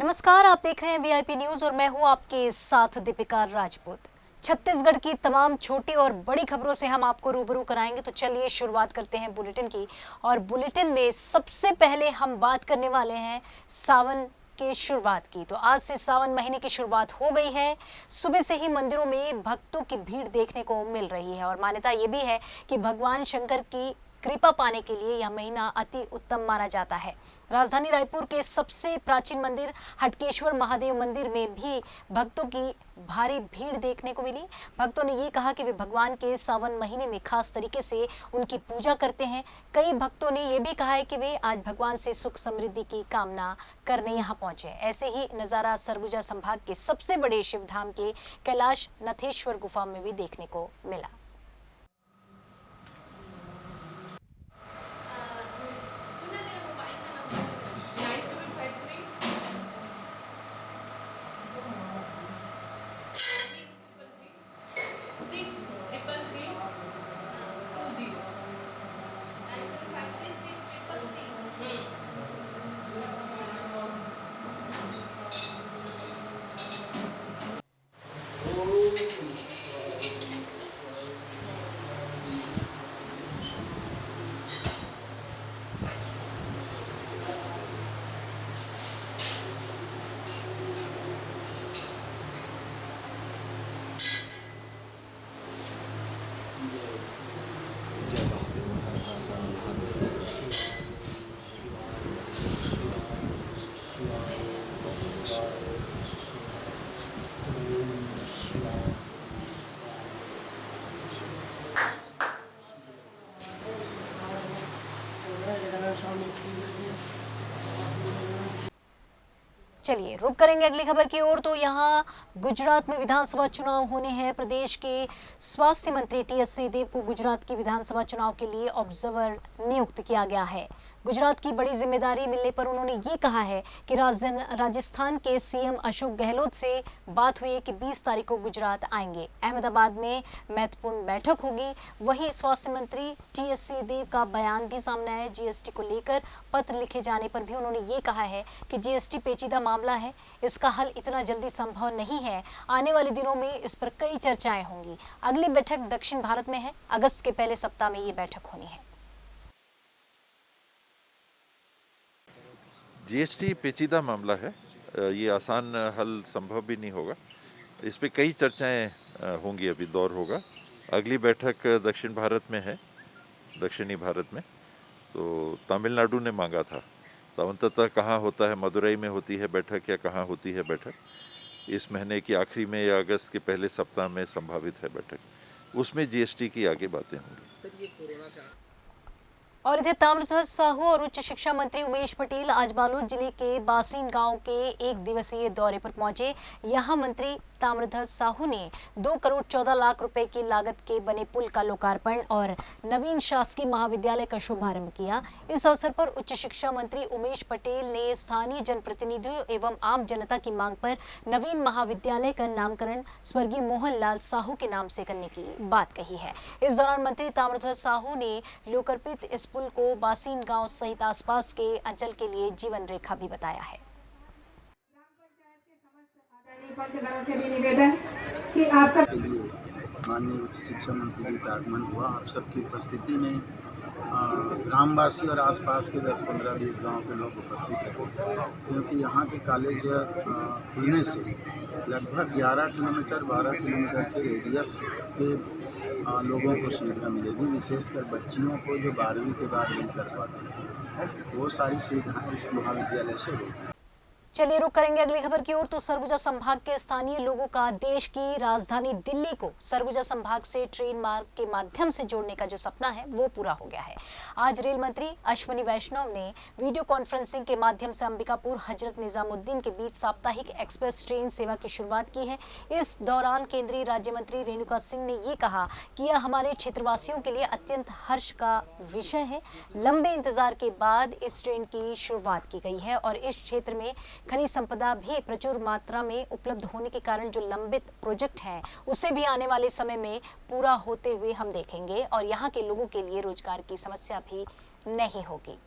नमस्कार, आप देख रहे हैं वीआईपी न्यूज और मैं हूं आपके साथ दीपिका राजपूत। छत्तीसगढ़ की तमाम छोटी और बड़ी खबरों से हम आपको रूबरू कराएंगे। तो चलिए शुरुआत करते हैं बुलेटिन की। और बुलेटिन में सबसे पहले हम बात करने वाले हैं सावन के शुरुआत की। तो आज से सावन महीने की शुरुआत हो गई है। सुबह से ही मंदिरों में भक्तों की भीड़ देखने को मिल रही है और मान्यता ये भी है कि भगवान शंकर की कृपा पाने के लिए यह महीना अति उत्तम माना जाता है। राजधानी रायपुर के सबसे प्राचीन मंदिर हटकेश्वर महादेव मंदिर में भी भक्तों की भारी भीड़ देखने को मिली। भक्तों ने ये कहा कि वे भगवान के सावन महीने में खास तरीके से उनकी पूजा करते हैं। कई भक्तों ने यह भी कहा है कि वे आज भगवान से सुख समृद्धि की कामना करने यहाँ पहुंचे। ऐसे ही नज़ारा सरगुजा संभाग के सबसे बड़े शिवधाम के कैलाश नथेश्वर गुफा में भी देखने को मिला। चलिए रुक करेंगे अगली खबर की ओर। तो यहाँ गुजरात में विधानसभा चुनाव होने हैं। प्रदेश के स्वास्थ्य मंत्री टीएस सिंहदेव को गुजरात की विधानसभा चुनाव के लिए ऑब्जर्वर नियुक्त किया गया है। गुजरात की बड़ी जिम्मेदारी मिलने पर उन्होंने ये कहा है कि राजस्थान के सीएम अशोक गहलोत से बात हुई है कि 20 तारीख को गुजरात आएंगे। अहमदाबाद में महत्वपूर्ण बैठक होगी। वहीं स्वास्थ्य मंत्री टीएस सिंहदेव का बयान भी सामने आया। जीएसटी को लेकर पत्र लिखे जाने पर भी उन्होंने ये कहा है कि जीएसटी पेचीदा मामला है, इसका हल इतना जल्दी संभव नहीं है। आने वाले दिनों में इस पर कई चर्चाएं होंगी। अगली बैठक दक्षिण भारत में है। अगस्त के पहले सप्ताह में ये बैठक होनी है। जीएसटी पेचीदा मामला है, ये आसान हल संभव भी नहीं होगा। इस पे कई चर्चाएं होंगी, अभी दौर होगा। अगली बैठक दक्षिण भारत में है, दक्षिणी भारत में। तो तमिलनाडु ने मांगा था, तो अंततः कहाँ होता है, मदुरई में होती है बैठक या कहाँ होती है बैठक, इस महीने की आखिरी में या अगस्त के पहले सप्ताह में संभावित है बैठक। उसमें जीएसटी की आगे बातें होंगी। और इधर ताम्रध्वज साहू और उच्च शिक्षा मंत्री उमेश पटेल आज बालोद जिले के बासीन गांव के 1 दिवसीय दौरे पर पहुंचे। यहां मंत्री ताम्रध्वज साहू ने 2 करोड़ 14 लाख रुपए की लागत के बने पुल का लोकार्पण और नवीन शासकीय महाविद्यालय का शुभारंभ किया। इस अवसर पर उच्च शिक्षा मंत्री उमेश पटेल ने स्थानीय जनप्रतिनिधियों एवं आम जनता की मांग पर नवीन महाविद्यालय का नामकरण स्वर्गीय मोहन लाल साहू के नाम से करने की बात कही है। इस दौरान मंत्री ताम्रध्वज साहू ने लोकार्पित इस पुल को बासीन गांव सहित आसपास के अंचल के लिए जीवन रेखा भी बताया है। निवेदन कि आप सब के लिए माननीय उच्च शिक्षा मंत्री जी का आगमन हुआ। आप सबकी उपस्थिति में ग्रामवासी और आसपास के 10-15-20 गांव के लोग उपस्थित रहे, क्योंकि यहाँ के कॉलेज खुलने से लगभग 11 किलोमीटर 12 किलोमीटर के रेडियस के लोगों को सुविधा मिलेगी। विशेषकर बच्चियों को जो 12वीं के बाद नहीं कर पाते, वो सारी सुविधाएं इस महाविद्यालय से होगी। चलिए रुक करेंगे अगली खबर की ओर। तो सरगुजा संभाग के स्थानीय लोगों का देश की राजधानी दिल्ली को सरगुजा संभाग से ट्रेन मार्ग के माध्यम से जोड़ने का जो सपना है वो पूरा हो गया है। आज रेल मंत्री अश्विनी वैष्णव ने वीडियो कॉन्फ्रेंसिंग के माध्यम से अंबिकापुर हजरत निजामुद्दीन के बीच साप्ताहिक एक्सप्रेस ट्रेन सेवा की शुरुआत की है। इस दौरान केंद्रीय राज्य मंत्री रेणुका सिंह ने ये कहा कि यह हमारे क्षेत्रवासियों के लिए अत्यंत हर्ष का विषय है। लंबे इंतजार के बाद इस ट्रेन की शुरुआत की गई है और इस क्षेत्र में खनिज संपदा भी प्रचुर मात्रा में उपलब्ध होने के कारण जो लंबित प्रोजेक्ट है उसे भी आने वाले समय में पूरा होते हुए हम देखेंगे और यहाँ के लोगों के लिए रोजगार की समस्या भी नहीं होगी।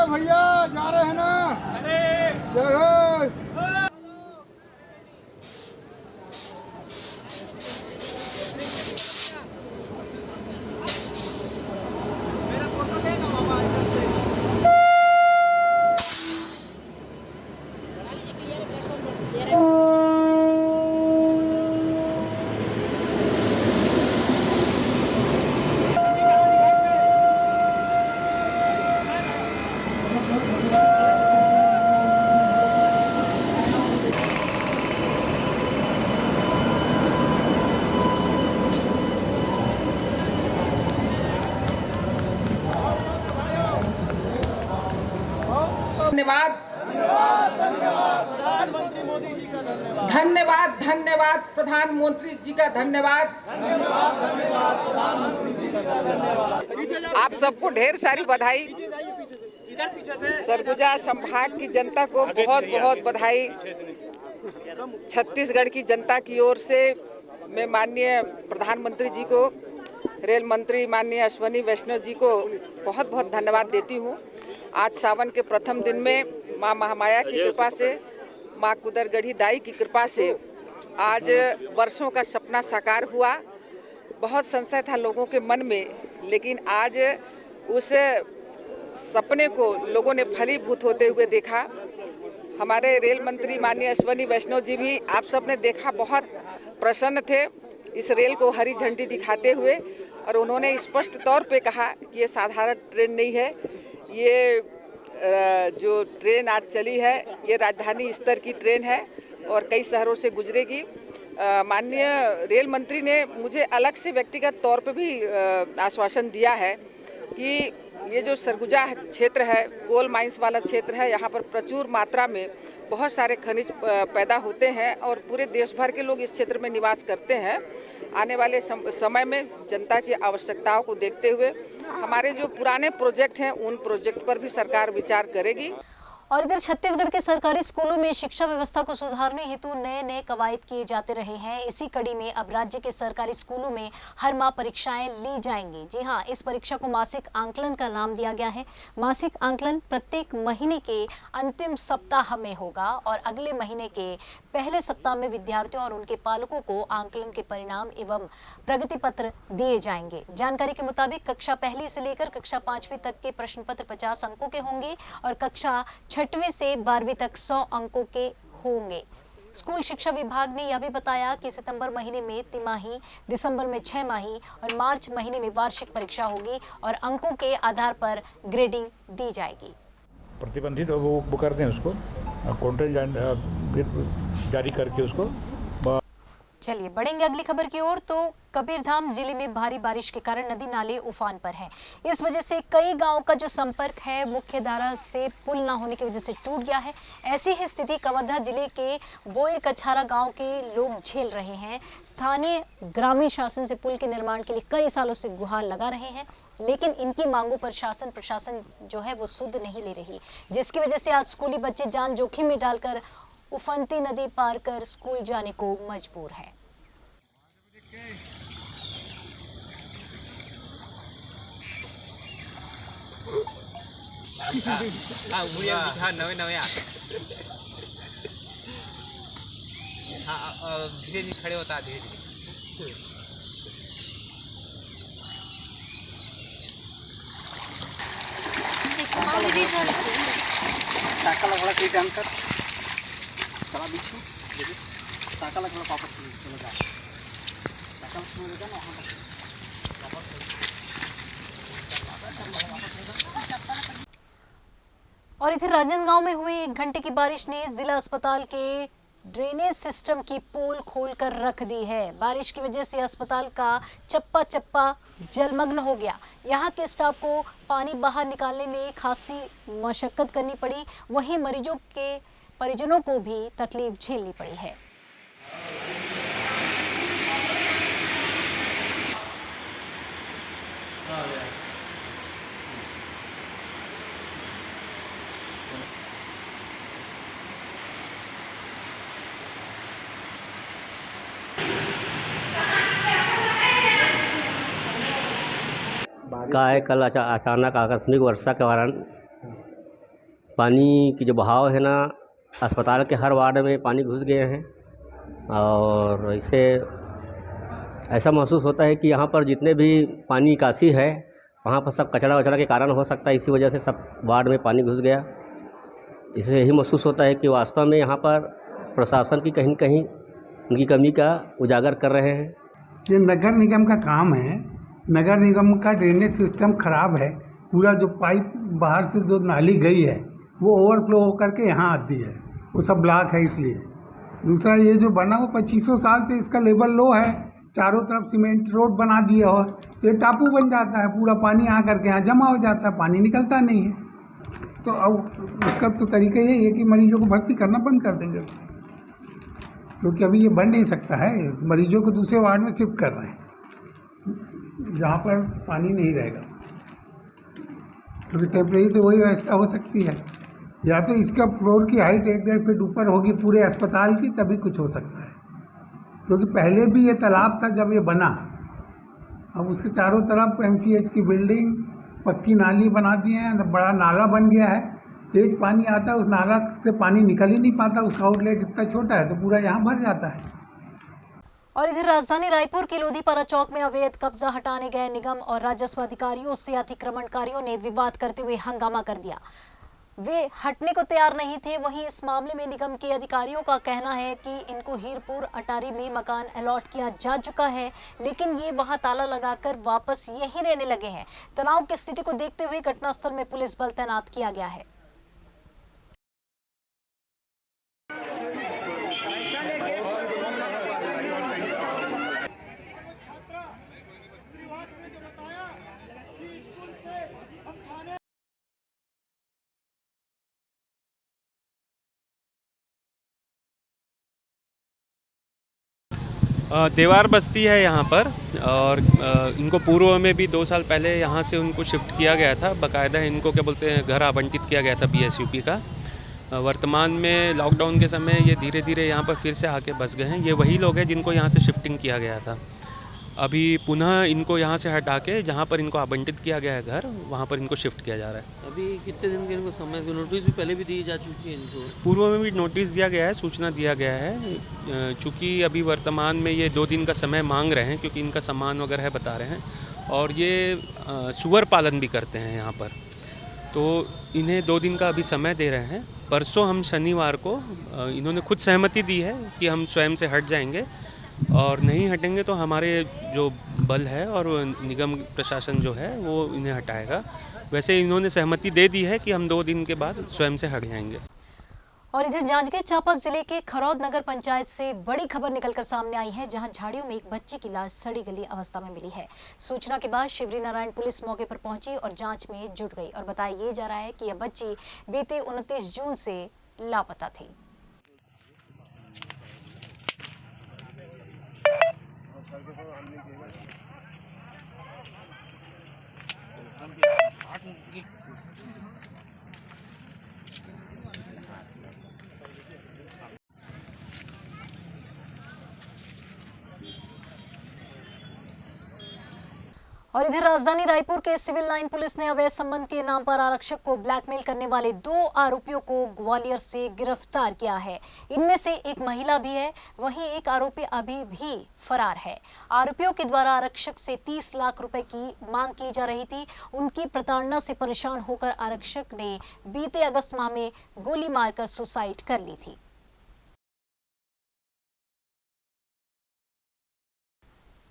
भैया जा रहे हैं ना। जय हो। धन्यवाद धन्यवाद धन्यवाद प्रधानमंत्री जी का धन्यवाद। आप सबको ढेर सारी बधाई। सरगुजा संभाग की जनता को बहुत बहुत बधाई। छत्तीसगढ़ की जनता की ओर से मैं माननीय प्रधानमंत्री जी को, रेल मंत्री माननीय अश्विनी वैष्णव जी को बहुत बहुत धन्यवाद देती हूँ। आज सावन के प्रथम दिन में माँ महामाया की कृपा से, माँ कुदरगढ़ी दाई की कृपा से आज वर्षों का सपना साकार हुआ। बहुत संशय था लोगों के मन में, लेकिन आज उस सपने को लोगों ने फलीभूत होते हुए देखा। हमारे रेल मंत्री माननीय अश्विनी वैष्णव जी भी आप सब ने देखा, बहुत प्रसन्न थे इस रेल को हरी झंडी दिखाते हुए, और उन्होंने स्पष्ट तौर पे कहा कि ये साधारण ट्रेन नहीं है, ये जो ट्रेन आज चली है ये राजधानी स्तर की ट्रेन है और कई शहरों से गुजरेगी। माननीय रेल मंत्री ने मुझे अलग से व्यक्तिगत तौर पे भी आश्वासन दिया है कि ये जो सरगुजा क्षेत्र है, कोल माइंस वाला क्षेत्र है, यहाँ पर प्रचुर मात्रा में बहुत सारे खनिज पैदा होते हैं और पूरे देश भर के लोग इस क्षेत्र में निवास करते हैं। आने वाले समय में जनता की आवश्यकताओं को देखते हुए हमारे जो पुराने प्रोजेक्ट हैं उन प्रोजेक्ट पर भी सरकार विचार करेगी। और इधर छत्तीसगढ़ के सरकारी स्कूलों में शिक्षा व्यवस्था को सुधारने हेतु नए नए कवायद किए जाते रहे हैं। इसी कड़ी में अब राज्य के सरकारी स्कूलों में हर माह परीक्षाएं ली जाएंगी। जी हां, इस परीक्षा को मासिक आंकलन का नाम दिया गया है। मासिक आंकलन प्रत्येक महीने के अंतिम सप्ताह में होगा और अगले महीने के पहले सप्ताह में विद्यार्थियों और उनके पालकों को आंकलन के परिणाम एवं प्रगति पत्र दिए जाएंगे। जानकारी के मुताबिक कक्षा पहली से लेकर कक्षा 5वीं तक के प्रश्न पत्र 50 अंकों के होंगे और कक्षा 6वीं से 12वीं तक 100 अंकों के होंगे। स्कूल शिक्षा विभाग ने यह भी बताया कि सितंबर महीने में तिमाही, दिसंबर में 6 माही और मार्च महीने में वार्षिक परीक्षा होगी और अंकों के आधार पर ग्रेडिंग दी जाएगी। प्रतिबंधित वो करते हैं उसको कंटेंट जारी करके उसको। चलिए बढ़ेंगे अगली खबर की ओर। तो कबीरधाम जिले में भारी बारिश के कारण नदी नाले उफान पर हैं। इस वजह से कई गांवों का जो संपर्क है मुख्य धारा से पुल ना होने की वजह से टूट गया है। ऐसी ही स्थिति कवर्धा जिले के बोयर कछारा गांव के लोग झेल रहे हैं। स्थानीय ग्रामीण शासन से पुल के निर्माण के लिए कई सालों से गुहार लगा रहे हैं, लेकिन इनकी मांगों पर शासन प्रशासन जो है वो सुध नहीं ले रही, जिसकी वजह से आज स्कूली बच्चे जान जोखिम में डालकर उफनती नदी पार कर स्कूल जाने को मजबूर है। धीरे धीरे खड़े होता धीरे धीरे। साकल वाला कोई काम कर चला बिच्छू साकल वाला पापा चलो जा साकल में लगा ना वहां और इधर राजनांदगांव में हुई 1 घंटे की बारिश ने जिला अस्पताल के ड्रेनेज सिस्टम की पोल खोलकर रख दी है। बारिश की वजह से अस्पताल का चप्पा चप्पा जलमग्न हो गया। यहाँ के स्टाफ को पानी बाहर निकालने में खासी मशक्कत करनी पड़ी, वहीं मरीजों के परिजनों को भी तकलीफ झेलनी पड़ी है। का है कल अचानक आकस्मिक वर्षा के कारण पानी की जो बहाव है ना, अस्पताल के हर वार्ड में पानी घुस गए हैं और इससे ऐसा महसूस होता है कि यहाँ पर जितने भी पानी निकासी है वहाँ पर सब कचरा वचड़ा के कारण हो सकता है, इसी वजह से सब वार्ड में पानी घुस गया। इससे यही महसूस होता है कि वास्तव में यहाँ पर प्रशासन की कहीं न कहीं उनकी कमी का उजागर कर रहे हैं। ये नगर निगम का काम है। नगर निगम का ड्रेनेज सिस्टम खराब है। पूरा जो पाइप बाहर से जो नाली गई है वो ओवरफ्लो होकर के यहाँ आती है, वो सब ब्लॉक है इसलिए। दूसरा ये जो बना हो 2500 साल से इसका लेवल लो है, चारों तरफ सीमेंट रोड बना दिए हो तो ये टापू बन जाता है, पूरा पानी आ करके यहाँ जमा हो जाता है, पानी निकलता नहीं है। तो अब उसका तो तरीका यही है कि मरीजों को भर्ती करना बंद कर देंगे, क्योंकि अभी ये बन नहीं सकता है। मरीजों को दूसरे वार्ड में शिफ्ट कर रहे हैं जहाँ पर पानी नहीं रहेगा, क्योंकि टेम्परेरी तो वही व्यवस्था हो सकती है, या तो इसका फ्लोर की हाइट 1-1.5 फीट ऊपर होगी पूरे अस्पताल की, तभी कुछ हो सकता है। क्योंकि पहले भी ये तालाब था जब ये बना, अब उसके चारों तरफ MCH की बिल्डिंग, पक्की नाली बना दिए हैं, बड़ा नाला बन गया है। तेज पानी आता है, उस नाला से पानी निकल ही नहीं पाता, उसका आउटलेट इतना छोटा है तो पूरा यहाँ भर जाता है। और इधर राजधानी रायपुर के लोधीपारा चौक में अवैध कब्जा हटाने गए निगम और राजस्व अधिकारियों से अतिक्रमणकारियों ने विवाद करते हुए हंगामा कर दिया। वे हटने को तैयार नहीं थे। वहीं इस मामले में निगम के अधिकारियों का कहना है कि इनको हीरपुर अटारी में मकान अलॉट किया जा चुका है, लेकिन ये वहां ताला लगाकर वापस यहीं रहने लगे हैं। तनाव की स्थिति को देखते हुए घटनास्थल में पुलिस बल तैनात किया गया है। देवार बस्ती है यहाँ पर, और इनको पूर्व में भी 2 साल पहले यहाँ से उनको शिफ्ट किया गया था। बाकायदा इनको क्या बोलते हैं, घर आवंटित किया गया था BSUP का। वर्तमान में लॉकडाउन के समय ये धीरे धीरे यहाँ पर फिर से आके बस गए हैं। ये वही लोग हैं जिनको यहाँ से शिफ्टिंग किया गया था। अभी पुनः इनको यहाँ से हटा के जहाँ पर इनको आवंटित किया गया है घर, वहाँ पर इनको शिफ्ट किया जा रहा है। अभी कितने दिन के इनको समय, नोटिस भी पहले भी दी जा चुकी है इनको? पूर्व में भी नोटिस दिया गया है, सूचना दिया गया है। चूँकि अभी वर्तमान में ये 2 दिन का समय मांग रहे हैं, क्योंकि इनका सामान वगैरह है बता रहे हैं, और ये सुअर पालन भी करते हैं यहाँ पर, तो इन्हें 2 दिन का अभी समय दे रहे हैं। परसों हम शनिवार को इन्होंने खुद सहमति दी है कि हम स्वयं से हट जाएंगे, और नहीं हटेंगे तो हमारे जो बल है और निगम प्रशासन जो है वो इन्हें हटाएगा। वैसे इन्होंने सहमति दे दी है कि हम 2 दिन के बाद स्वयं से हट जाएंगे। और इधर जांजगीर चांपा जिले के खरौद नगर पंचायत से बड़ी खबर निकलकर सामने आई है, जहां झाड़ियों में एक बच्चे की लाश सड़ी गली अवस्था में मिली है। सूचना के बाद शिवरी नारायण पुलिस मौके पर पहुंची और जांच में जुट गई, और बताया ये जा रहा है कि यह बच्ची बीते 29 जून से लापता थी। और इधर राजधानी रायपुर के सिविल लाइन पुलिस ने अवैध संबंध के नाम पर आरक्षक को ब्लैकमेल करने वाले 2 आरोपियों को ग्वालियर से गिरफ्तार किया है। इनमें से एक महिला भी है, वहीं एक आरोपी अभी भी फरार है। आरोपियों के द्वारा आरक्षक से 30 लाख रुपए की मांग की जा रही थी। उनकी प्रताड़ना से परेशान होकर आरक्षक ने बीते अगस्त माह में गोली मारकर सुसाइड कर ली थी।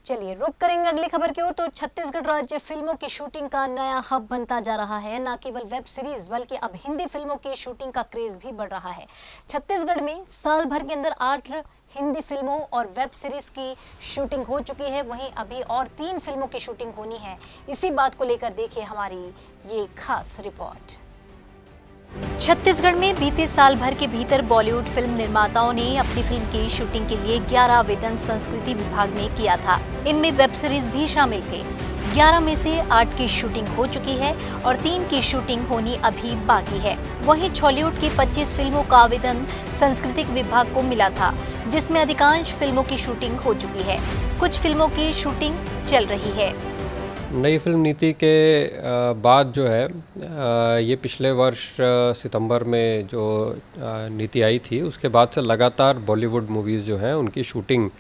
चलिए रुक करेंगे अगली खबर की ओर। तो छत्तीसगढ़ राज्य फिल्मों की शूटिंग का नया हब बनता जा रहा है। न केवल वेब सीरीज बल्कि अब हिंदी फिल्मों की शूटिंग का क्रेज भी बढ़ रहा है। छत्तीसगढ़ में साल भर के अंदर 8 हिंदी फिल्मों और वेब सीरीज की शूटिंग हो चुकी है, वहीं अभी और 3 फिल्मों की शूटिंग होनी है। इसी बात को लेकर देखिए हमारी ये खास रिपोर्ट। छत्तीसगढ़ में बीते साल भर के भीतर बॉलीवुड फिल्म निर्माताओं ने अपनी फिल्म की शूटिंग के लिए 11 आवेदन संस्कृति विभाग में किया था। इनमें वेब सीरीज भी शामिल थे। 11 में से 8 की शूटिंग हो चुकी है और 3 की शूटिंग होनी अभी बाकी है। वहीं बॉलीवुड की 25 फिल्मों का आवेदन सांस्कृतिक विभाग को मिला था, जिसमें अधिकांश फिल्मों की शूटिंग हो चुकी है। कुछ फिल्मों की शूटिंग चल रही है। नई फिल्म नीति के बाद जो है ये पिछले वर्ष सितंबर में जो नीति आई थी उसके बाद से लगातार बॉलीवुड मूवीज़ जो हैं उनकी शूटिंग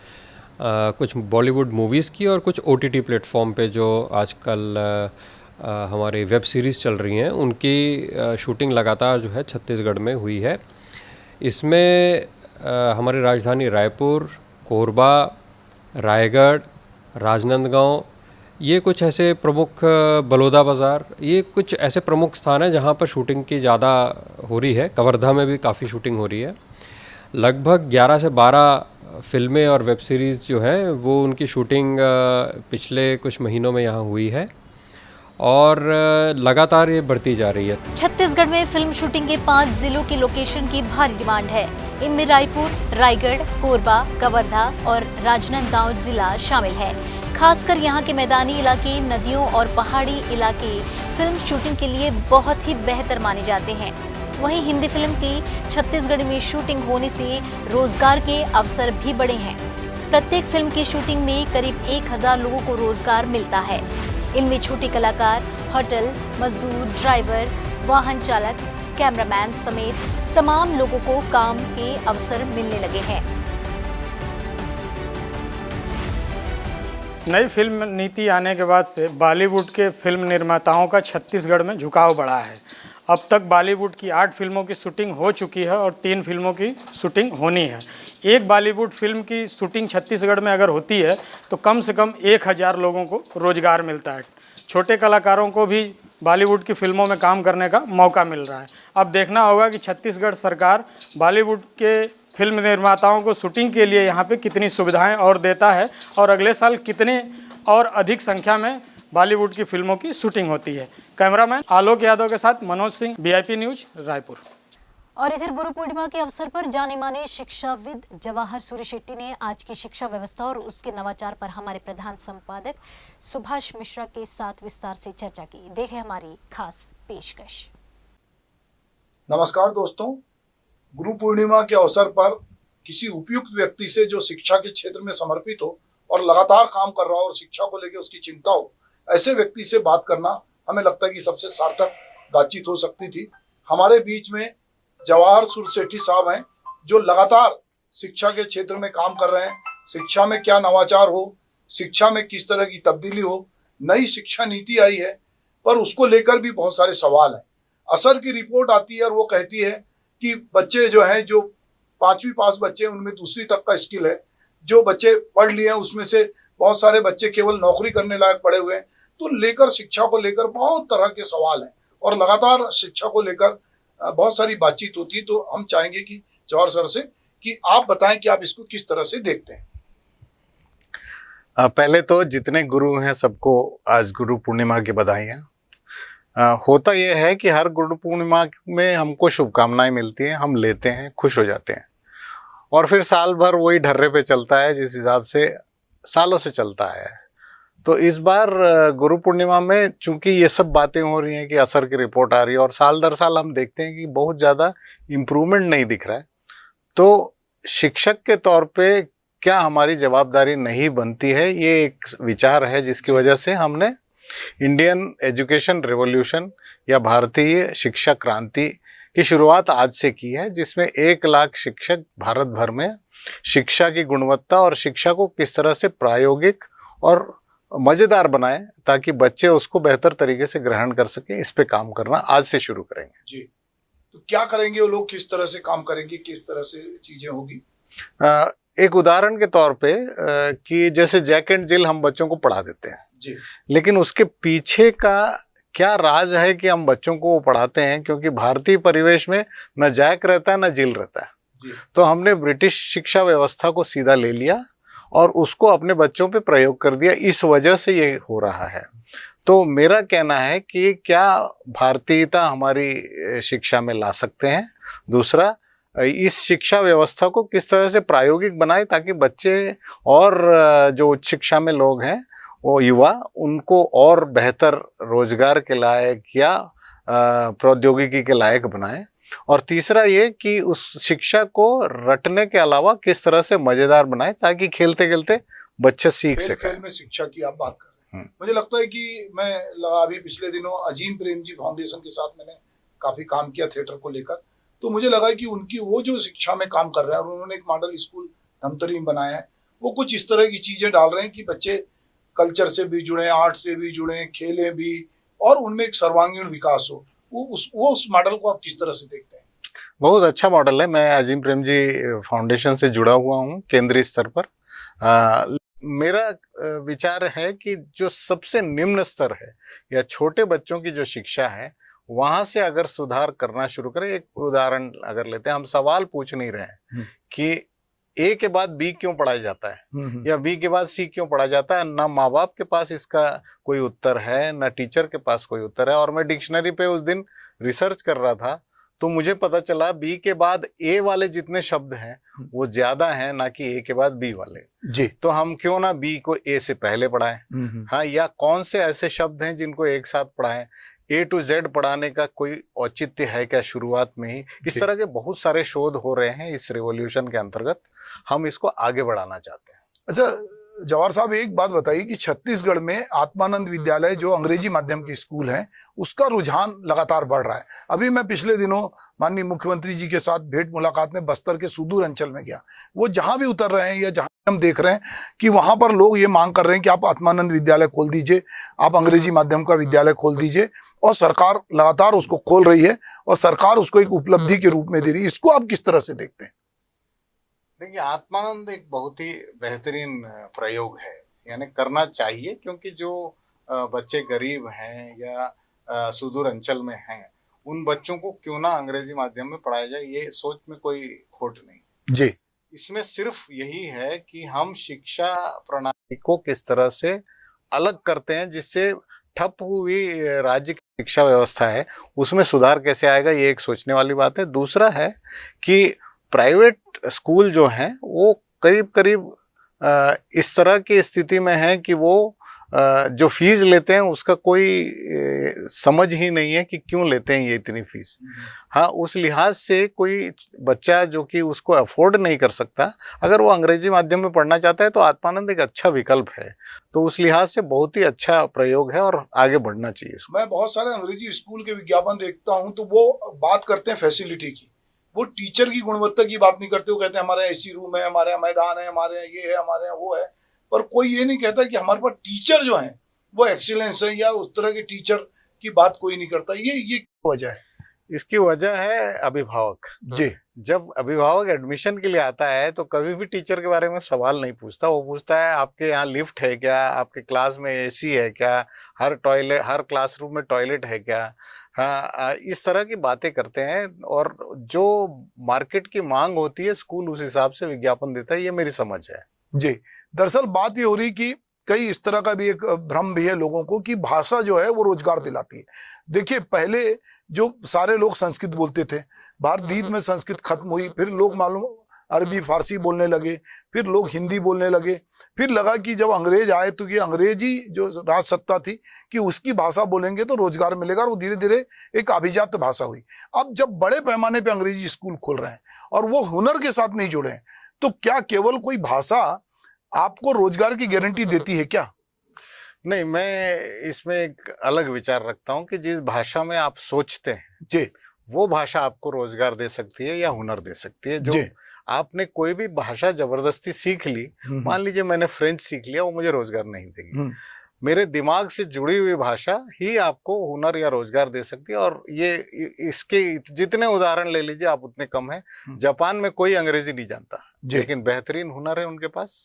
कुछ बॉलीवुड मूवीज़ की और कुछ OTT प्लेटफॉर्म पे जो आजकल हमारी वेब सीरीज़ चल रही हैं उनकी शूटिंग लगातार जो है छत्तीसगढ़ में हुई है। इसमें हमारी राजधानी रायपुर, कोरबा, रायगढ़, राजनांदगांव, ये कुछ ऐसे प्रमुख, बलौदा बाज़ार, ये कुछ ऐसे प्रमुख स्थान हैं जहाँ पर शूटिंग की ज़्यादा हो रही है। कवर्धा में भी काफ़ी शूटिंग हो रही है। लगभग 11 से 12 फिल्में और वेब सीरीज़ जो हैं वो उनकी शूटिंग पिछले कुछ महीनों में यहाँ हुई है और लगातार ये बढ़ती जा रही है। छत्तीसगढ़ में फिल्म शूटिंग के 5 जिलों की लोकेशन की भारी डिमांड है। इनमें रायपुर, रायगढ़, कोरबा, कवर्धा और राजनांदगांव जिला शामिल है। खासकर यहाँ के मैदानी इलाके, नदियों और पहाड़ी इलाके फिल्म शूटिंग के लिए बहुत ही बेहतर माने जाते हैं। वहीं हिंदी फिल्म की छत्तीसगढ़ में शूटिंग होने से रोजगार के अवसर भी बढ़े हैं। प्रत्येक फिल्म की शूटिंग में करीब 1000 लोगों को रोजगार मिलता है। इनमें छोटे कलाकार, होटल मजदूर, ड्राइवर, वाहन चालक, कैमरामैन समेत तमाम लोगों को काम के अवसर मिलने लगे हैं। नई फिल्म नीति आने के बाद से बॉलीवुड के फिल्म निर्माताओं का छत्तीसगढ़ में झुकाव बढ़ा है। अब तक बॉलीवुड की 8 फिल्मों की शूटिंग हो चुकी है और 3 फिल्मों की शूटिंग होनी है। एक बॉलीवुड फिल्म की शूटिंग छत्तीसगढ़ में अगर होती है तो कम से कम 1000 लोगों को रोजगार मिलता है। छोटे कलाकारों को भी बॉलीवुड की फिल्मों में काम करने का मौका मिल रहा है। अब देखना होगा कि छत्तीसगढ़ सरकार बॉलीवुड के फिल्म निर्माताओं को शूटिंग के लिए यहाँ पे कितनी सुविधाएं और देता है और अगले साल कितने और अधिक संख्या में बॉलीवुड की फिल्मों की शूटिंग होती है। कैमरामैन आलोक यादव के साथ मनोज सिंह, VIP न्यूज, रायपुर। और इधर गुरु पूर्णिमा के अवसर पर जाने माने शिक्षाविद जवाहर सूर्य शेट्टी ने आज की शिक्षा व्यवस्था और उसके नवाचार पर हमारे प्रधान संपादक सुभाष मिश्रा के साथ विस्तार से चर्चा की। देखें हमारी खास पेशकश। नमस्कार दोस्तों, गुरु पूर्णिमा के अवसर पर किसी उपयुक्त व्यक्ति से जो शिक्षा के क्षेत्र में समर्पित हो और लगातार काम कर रहा हो और शिक्षा को लेकर उसकी चिंता हो, ऐसे व्यक्ति से बात करना हमें लगता है कि सबसे सार्थक बातचीत हो सकती थी। हमारे बीच में जवाहर सूर्य शेट्टी साहब हैं जो लगातार शिक्षा के क्षेत्र में काम कर रहे हैं। शिक्षा में क्या नवाचार हो, शिक्षा में किस तरह की तब्दीली हो, नई शिक्षा नीति आई है पर उसको लेकर भी बहुत सारे सवाल हैं। असर की रिपोर्ट आती है और वो कहती है कि बच्चे जो हैं, जो 5वीं पास बच्चे हैं उनमें 2री तक का स्किल है। जो बच्चे पढ़ लिए हैं उसमें से बहुत सारे बच्चे केवल नौकरी करने लायक पड़े हुए हैं। तो लेकर शिक्षा को लेकर बहुत तरह के सवाल हैं और लगातार शिक्षा को लेकर बहुत सारी बातचीत होती है। तो हम चाहेंगे कि जवाहर सर से कि आप बताएं कि आप इसको किस तरह से देखते हैं। पहले तो जितने गुरु हैं सबको आज गुरु पूर्णिमा की बधाइयाँ। होता यह है कि हर गुरु पूर्णिमा में हमको शुभकामनाएं मिलती हैं, हम लेते हैं, खुश हो जाते हैं और फिर साल भर वही ढर्रे पे चलता है जिस हिसाब से सालों से चलता है। तो इस बार गुरु पूर्णिमा में चूंकि ये सब बातें हो रही हैं कि असर की रिपोर्ट आ रही है और साल दर साल हम देखते हैं कि बहुत ज़्यादा इम्प्रूवमेंट नहीं दिख रहा है, तो शिक्षक के तौर पे क्या हमारी जवाबदारी नहीं बनती है, ये एक विचार है जिसकी वजह से हमने इंडियन एजुकेशन रेवोल्यूशन या भारतीय शिक्षा क्रांति की शुरुआत आज से की है, जिसमें 1 लाख शिक्षक भारत भर में शिक्षा की गुणवत्ता और शिक्षा को किस तरह से प्रायोगिक और मज़ेदार बनाएं ताकि बच्चे उसको बेहतर तरीके से ग्रहण कर सकें। इस पे काम करना आज से शुरू करेंगे जी। तो क्या करेंगे वो लोग, किस तरह से काम करेंगे, किस तरह से चीज़ें होगी? एक उदाहरण के तौर पे कि जैसे जैक एंड जिल हम बच्चों को पढ़ा देते हैं जी, लेकिन उसके पीछे का क्या राज है कि हम बच्चों को वो पढ़ाते हैं, क्योंकि भारतीय परिवेश में न जैक रहता है न जिल रहता है जी। तो हमने ब्रिटिश शिक्षा व्यवस्था को सीधा ले लिया और उसको अपने बच्चों पे प्रयोग कर दिया। इस वजह से ये हो रहा है। तो मेरा कहना है कि क्या भारतीयता हमारी शिक्षा में ला सकते हैं। दूसरा, इस शिक्षा व्यवस्था को किस तरह से प्रायोगिक बनाए ताकि बच्चे और जो उच्च शिक्षा में लोग हैं वो युवा उनको और बेहतर रोजगार के लायक या प्रौद्योगिकी के लायक बनाएं। और तीसरा ये कि उस शिक्षा को रटने के अलावा किस तरह से मज़ेदार बनाएं ताकि खेलते खेलते बच्चे सीख सकें। खेल में शिक्षा की आप बात कर रहे हैं, मुझे लगता है कि मैं अभी पिछले दिनों अजीम प्रेमजी फाउंडेशन के साथ मैंने काफ़ी काम किया थिएटर को लेकर, तो मुझे लगा कि उनकी वो जो शिक्षा में काम कर रहे हैं और उन्होंने एक मॉडल स्कूल धमतरी में बनाया है, वो कुछ इस तरह की चीज़ें डाल रहे हैं कि बच्चे कल्चर से भी जुड़े, आर्ट से भी जुड़े, खेलें भी और उनमें एक सर्वांगीण विकास हो। वो उस मॉडल को आप किस तरह से देखते हैं? बहुत अच्छा मॉडल है। मैं अजीम प्रेमजी फाउंडेशन से जुड़ा हुआ हूँ केंद्रीय स्तर पर। मेरा विचार है कि जो सबसे निम्न स्तर है या छोटे बच्चों की जो शिक्षा है, वहाँ से अगर सुधार करना शुरू करें। एक उदाहरण अगर लेते हैं, हम सवाल पूछ नहीं रहे हैं कि ए के बाद बी क्यों पढ़ाया जाता है या बी के बाद सी क्यों पढ़ाया जाता है। ना माँ बाप के पास इसका कोई उत्तर है, ना टीचर के पास कोई उत्तर है। और मैं डिक्शनरी पे उस दिन रिसर्च कर रहा था तो मुझे पता चला बी के बाद ए वाले जितने शब्द हैं वो ज्यादा हैं ना कि ए के बाद बी वाले। जी, तो हम क्यों ना बी को ए से पहले पढ़ाएं। हाँ, या कौन से ऐसे शब्द हैं जिनको एक साथ पढ़ाएं। ए टू जेड पढ़ाने का कोई औचित्य है क्या शुरुआत में ही? इस तरह के बहुत सारे शोध हो रहे हैं इस रिवॉल्यूशन के अंतर्गत। हम इसको आगे बढ़ाना चाहते हैं। अच्छा जवाहर साहब, एक बात बताइए कि छत्तीसगढ़ में आत्मानंद विद्यालय जो अंग्रेजी माध्यम की स्कूल है, उसका रुझान लगातार बढ़ रहा है। अभी मैं पिछले दिनों माननीय मुख्यमंत्री जी के साथ भेंट मुलाकात में बस्तर के सुदूर अंचल में गया। वो जहां भी उतर रहे हैं या जहां हम देख रहे हैं कि वहां पर लोग ये मांग कर रहे हैं कि आप आत्मानंद विद्यालय खोल दीजिए, आप अंग्रेजी माध्यम का विद्यालय खोल दीजिए, और सरकार लगातार उसको खोल रही है और सरकार उसको एक उपलब्धि के रूप में दे रही है। इसको आप किस तरह से देखते हैं? देखिए, आत्मानंद एक बहुत ही बेहतरीन प्रयोग है, यानी करना चाहिए, क्योंकि जो बच्चे गरीब हैं या सुदूर अंचल में हैं, उन बच्चों को क्यों ना अंग्रेजी माध्यम में पढ़ाया जाए, ये सोच में कोई खोट नहीं। जी, इसमें सिर्फ यही है कि हम शिक्षा प्रणाली को किस तरह से अलग करते हैं, जिससे ठप हुई राज्य की शिक्षा व्यवस्था है उसमें सुधार कैसे आएगा, ये एक सोचने वाली बात है। दूसरा है कि प्राइवेट स्कूल जो हैं वो करीब करीब इस तरह की स्थिति में है कि वो जो फीस लेते हैं उसका कोई समझ ही नहीं है कि क्यों लेते हैं ये इतनी फीस। हाँ, उस लिहाज से कोई बच्चा जो कि उसको अफोर्ड नहीं कर सकता, अगर वो अंग्रेजी माध्यम में पढ़ना चाहता है तो आत्मानंद एक अच्छा विकल्प है। तो उस लिहाज से बहुत ही अच्छा प्रयोग है और आगे बढ़ना चाहिए इसको। मैं बहुत सारे अंग्रेजी स्कूल के विज्ञापन देखता हूँ तो वो बात करते हैं फैसिलिटी की, वो टीचर की गुणवत्ता की बात नहीं करते। वो कहते हैं हमारे यहाँ एसी रूम है, हमारे यहाँ मैदान है, हमारे यहाँ ये है, हमारे यहाँ वो है, पर कोई ये नहीं कहता कि हमारे पास टीचर जो हैं वो एक्सीलेंस है, या उस तरह के टीचर की बात कोई नहीं करता। ये वजह है। इसकी वजह है अभिभावक। जी, जब अभिभावक एडमिशन के लिए आता है तो कभी भी टीचर के बारे में सवाल नहीं पूछता। वो पूछता है आपके यहाँ लिफ्ट है क्या, आपके क्लास में एसी है क्या, हर क्लासरूम में टॉयलेट है क्या। हाँ, इस तरह की बातें करते हैं और जो मार्केट की मांग होती है स्कूल उस हिसाब से विज्ञापन देता है, ये मेरी समझ है। जी, दरअसल बात ये हो रही कि कई इस तरह का भी एक भ्रम भी है लोगों को कि भाषा जो है वो रोजगार दिलाती है। देखिए, पहले जो सारे लोग संस्कृत बोलते थे, भारत में संस्कृत खत्म हुई, फिर लोग मालूम अरबी फारसी बोलने लगे, फिर लोग हिंदी बोलने लगे, फिर लगा कि जब अंग्रेज आए तो ये अंग्रेजी जो राज सत्ता थी कि उसकी भाषा बोलेंगे तो रोजगार मिलेगा, और वो धीरे धीरे एक अभिजात भाषा हुई। अब जब बड़े पैमाने पे अंग्रेजी स्कूल खोल रहे हैं और वो हुनर के साथ नहीं जुड़े हैं, तो क्या केवल कोई भाषा आपको रोजगार की गारंटी देती है क्या? नहीं, मैं इसमें एक अलग विचार रखता हूँ कि जिस भाषा में आप सोचते हैं जी, वो भाषा आपको रोजगार दे सकती है या हुनर दे सकती है। जो आपने कोई भी भाषा जबरदस्ती सीख ली, मान लीजिए मैंने फ्रेंच सीख लिया, वो मुझे रोजगार नहीं देगी। मेरे दिमाग से जुड़ी हुई भाषा ही आपको हुनर या रोजगार दे सकती है। और ये इसके जितने उदाहरण ले लीजिए आप उतने कम है। जापान में कोई अंग्रेजी नहीं जानता, लेकिन बेहतरीन हुनर है उनके पास।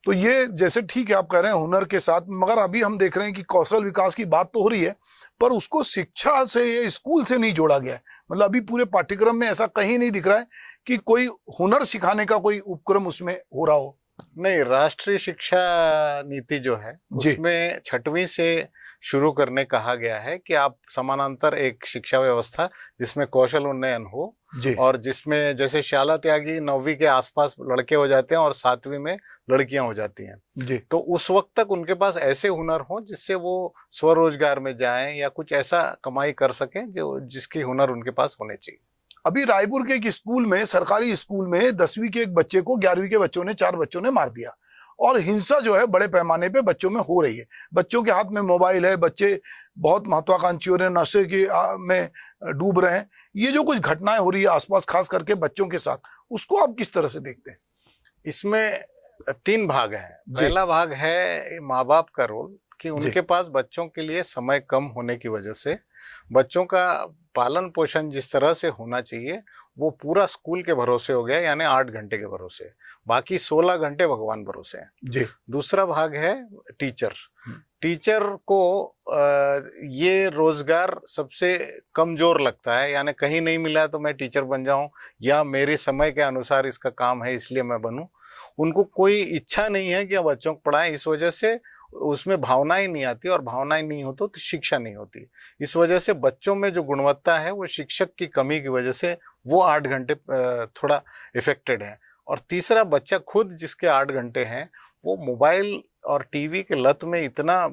तो ये जैसे ठीक है आप कह रहे हैं हुनर के साथ, मगर अभी हम देख रहे हैं कि कौशल विकास की बात तो हो रही है, पर उसको शिक्षा से या स्कूल से नहीं जोड़ा गया है। मतलब अभी पूरे पाठ्यक्रम में ऐसा कहीं नहीं दिख रहा है कि कोई हुनर सिखाने का कोई उपक्रम उसमें हो रहा हो। नहीं, राष्ट्रीय शिक्षा नीति जो है उसमें 6वीं से शुरू करने कहा गया है कि आप समानांतर एक शिक्षा व्यवस्था जिसमें कौशल उन्नयन हो, और जिसमें जैसे शाला त्यागी 9वीं के आसपास लड़के हो जाते हैं और 7वीं में लड़कियां हो जाती हैं, तो उस वक्त तक उनके पास ऐसे हुनर हो जिससे वो स्वरोजगार में जाएं या कुछ ऐसा कमाई कर सकें जो जिसकी हुनर उनके पास होने चाहिए। अभी रायपुर के एक स्कूल में, सरकारी स्कूल में 10वीं के एक बच्चे को 11वीं के बच्चों ने 4 बच्चों ने मार दिया, और हिंसा जो है बड़े पैमाने पे बच्चों में हो रही है। बच्चों के हाथ में मोबाइल है, बच्चे बहुत महत्वाकांक्षी हो रहे हैं, नशे की में डूब रहे हैं। ये जो कुछ घटनाएं हो रही है आसपास, खास करके बच्चों के साथ, उसको आप किस तरह से देखते हैं? इसमें 3 भाग हैं। पहला भाग है माँ बाप का रोल, कि उनके पास बच्चों के लिए समय कम होने की वजह से बच्चों का पालन पोषण जिस तरह से होना चाहिए वो पूरा स्कूल के भरोसे हो गया, यानी 8 घंटे के भरोसे, बाकी 16 घंटे भगवान भरोसे हैं। जी। दूसरा भाग है टीचर। टीचर को ये रोजगार सबसे कमजोर लगता है, यानी कहीं नहीं मिला तो मैं टीचर बन जाऊं, या मेरे समय के अनुसार इसका काम है इसलिए मैं बनूं। उनको कोई इच्छा नहीं है कि बच्चों को पढ़ाएं, इस वजह से उसमें भावनाएं नहीं आती, और भावनाएं नहीं हो तो शिक्षा नहीं होती। इस वजह से बच्चों में जो गुणवत्ता है वो शिक्षक की कमी की वजह से वो 8 घंटे थोड़ा इफेक्टेड है। और तीसरा, बच्चा खुद जिसके 8 घंटे हैं वो मोबाइल और टीवी के लत में इतना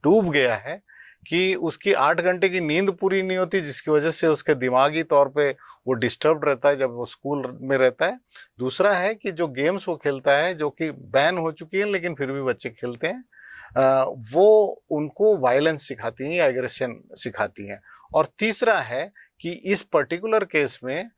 डूब गया है कि उसकी 8 घंटे की नींद पूरी नहीं होती, जिसकी वजह से उसके दिमागी तौर पे वो डिस्टर्ब रहता है जब वो स्कूल में रहता है। दूसरा है कि जो गेम्स वो खेलता है, जो कि बैन हो चुकी है लेकिन फिर भी बच्चे खेलते हैं, वो उनको वायलेंस सिखाती हैं, एग्रेशन सिखाती हैं। और तीसरा है कि इस पर्टिकुलर केस में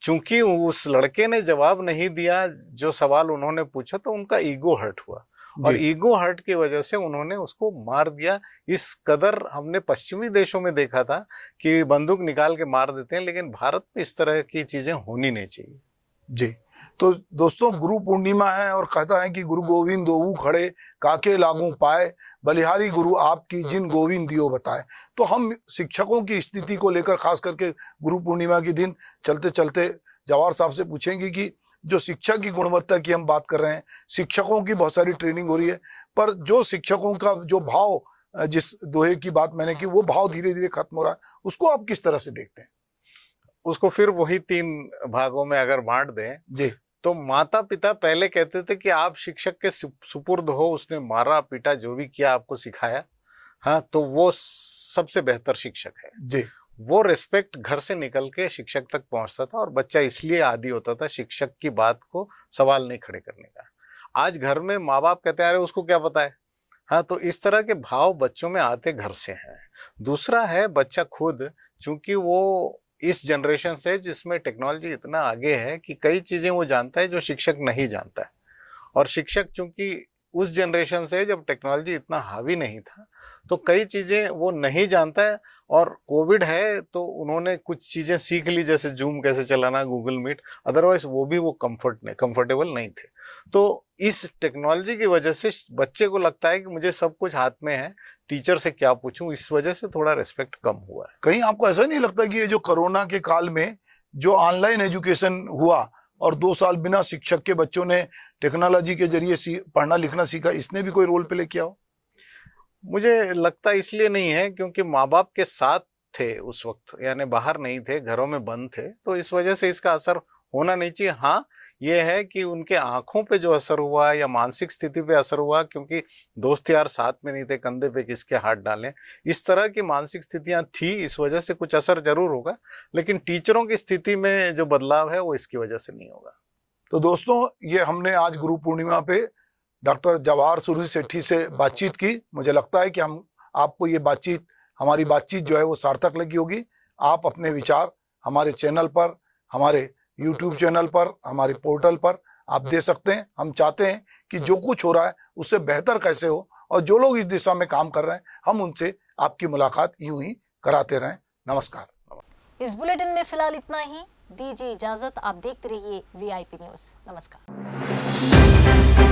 चूंकि उस लड़के ने जवाब नहीं दिया जो सवाल उन्होंने पूछा, तो उनका ईगो हर्ट हुआ, और ईगो हर्ट की वजह से उन्होंने उसको मार दिया। इस कदर हमने पश्चिमी देशों में देखा था कि बंदूक निकाल के मार देते हैं, लेकिन भारत में इस तरह की चीजें होनी नहीं चाहिए। जी। तो दोस्तों, गुरु पूर्णिमा है और कहता है कि गुरु गोविंद दोऊ खड़े, काके लागू पाए, बलिहारी गुरु आपकी जिन गोविंद दियो बताए। तो हम शिक्षकों की स्थिति को लेकर, खास करके गुरु पूर्णिमा के दिन, चलते चलते जवाहर साहब से पूछेंगे कि जो शिक्षा की गुणवत्ता की हम बात कर रहे हैं, शिक्षकों की बहुत सारी ट्रेनिंग हो रही है, पर जो शिक्षकों का जो भाव, जिस दोहे की बात मैंने की, वो भाव धीरे धीरे खत्म हो रहा है, उसको आप किस तरह से देखते हैं? उसको फिर वही 3 भागों में अगर बांट दें जी, तो माता पिता पहले कहते थे कि आप शिक्षक के सुपुर्द हो, उसने मारा पीटा जो भी किया आपको सिखाया, हाँ, तो वो सबसे बेहतर शिक्षक है। जी। वो रिस्पेक्ट घर से निकल के शिक्षक तक पहुंचता था, और बच्चा इसलिए आदी होता था शिक्षक की बात को सवाल नहीं खड़े करने का। आज घर में माँ बाप कहते हैं अरे उसको क्या पता है, हाँ, तो इस तरह के भाव बच्चों में आते घर से हैं। दूसरा है बच्चा खुद, चूंकि वो इस जनरेशन से जिसमें टेक्नोलॉजी इतना आगे है कि कई चीजें वो जानता है जो शिक्षक नहीं जानता है, और शिक्षक चूंकि उस जनरेशन से जब टेक्नोलॉजी इतना हावी नहीं था तो कई चीजें वो नहीं जानता है। और कोविड है तो उन्होंने कुछ चीजें सीख ली, जैसे जूम कैसे चलाना, गूगल मीट, अदरवाइज वो भी वो कंफर्टेबल नहीं थे। तो इस टेक्नोलॉजी की वजह से बच्चे को लगता है कि मुझे सब कुछ हाथ में है, टीचर से क्या पूछूं, इस वजह से थोड़ा रिस्पेक्ट कम हुआ है। कहीं आपको ऐसा नहीं लगता कि ये जो कोरोना के काल में जो ऑनलाइन एजुकेशन हुआ और 2 साल बिना शिक्षक के बच्चों ने टेक्नोलॉजी के जरिए पढ़ना लिखना सीखा, इसने भी कोई रोल प्ले किया हो? मुझे लगता इसलिए नहीं है क्योंकि माँ बाप के साथ थे उस वक्त, यानी बाहर नहीं थे, घरों में बंद थे, तो इस वजह से इसका असर होना नहीं चाहिए। हाँ, ये है कि उनके आंखों पे जो असर हुआ या मानसिक स्थिति पे असर हुआ, क्योंकि दोस्त यार साथ में नहीं थे, कंधे पे किसके हाथ डालें, इस तरह की मानसिक स्थितियां थी, इस वजह से कुछ असर जरूर होगा, लेकिन टीचरों की स्थिति में जो बदलाव है वो इसकी वजह से नहीं होगा। तो दोस्तों, ये हमने आज गुरु पूर्णिमा पे डॉक्टर जवाहर सूर्य सेठी से बातचीत की। मुझे लगता है कि आपको ये बातचीत, हमारी बातचीत जो है वो सार्थक लगी होगी। आप अपने विचार हमारे चैनल पर, हमारे YouTube चैनल पर, हमारे पोर्टल पर आप दे सकते हैं। हम चाहते हैं कि जो कुछ हो रहा है उससे बेहतर कैसे हो, और जो लोग इस दिशा में काम कर रहे हैं हम उनसे आपकी मुलाकात यूं ही कराते रहें। नमस्कार। इस बुलेटिन में फिलहाल इतना ही, दीजिए इजाजत। आप देखते रहिए VIP न्यूज़। नमस्कार।